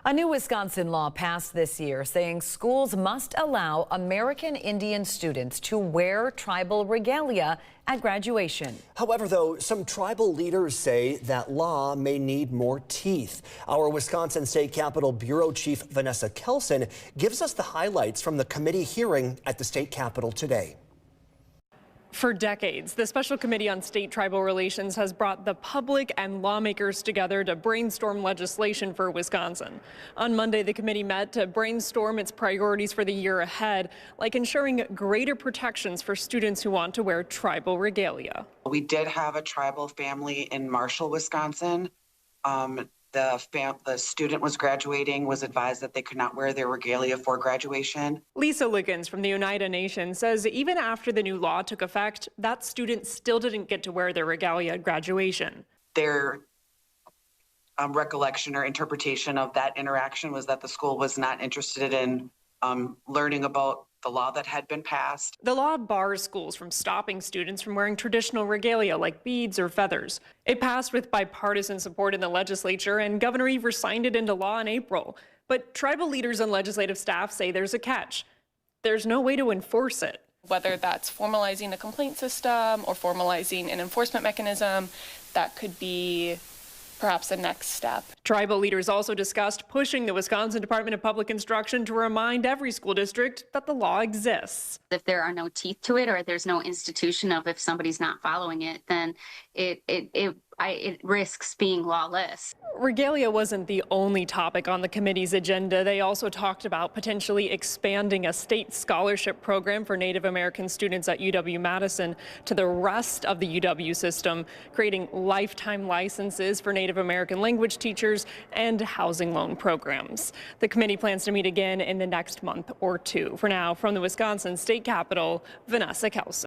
A new Wisconsin law passed this year saying schools must allow American Indian students to wear tribal regalia at graduation. However, though, some tribal leaders say that law may need more teeth. Our Wisconsin State Capitol Bureau Chief Vanessa Kelson gives us the highlights from the committee hearing at the state capitol today. For decades, the Special Committee on State-Tribal Relations has brought the public and lawmakers together to brainstorm legislation for Wisconsin. On Monday, the committee met to brainstorm its priorities for the year ahead, like ensuring greater protections for students who want to wear tribal regalia. We did have a tribal family in Marshall, Wisconsin. The student was graduating, was advised that they could not wear their regalia for graduation. Lisa Liggins from the Oneida Nation says even after the new law took effect, that student still didn't get to wear their regalia at graduation. Their recollection or interpretation of that interaction was that the school was not interested in learning about the law that had been passed. The law bars schools from stopping students from wearing traditional regalia like beads or feathers. It passed with bipartisan support in the legislature, and Governor Evers signed it into law in April. But tribal leaders and legislative staff say there's a catch. There's no way to enforce it. Whether that's formalizing a complaint system or formalizing an enforcement mechanism, that could be perhaps the next step. Tribal leaders also discussed pushing the Wisconsin Department of Public Instruction to remind every school district that the law exists. If there are no teeth to it, or there's no institution of if somebody's not following it, then it risks being lawless. Regalia wasn't the only topic on the committee's agenda. They also talked about potentially expanding a state scholarship program for Native American students at UW-Madison to the rest of the UW system, creating lifetime licenses for Native American language teachers and housing loan programs. The committee plans to meet again in the next month or two. For now, from the Wisconsin State Capitol, Vanessa Kelson.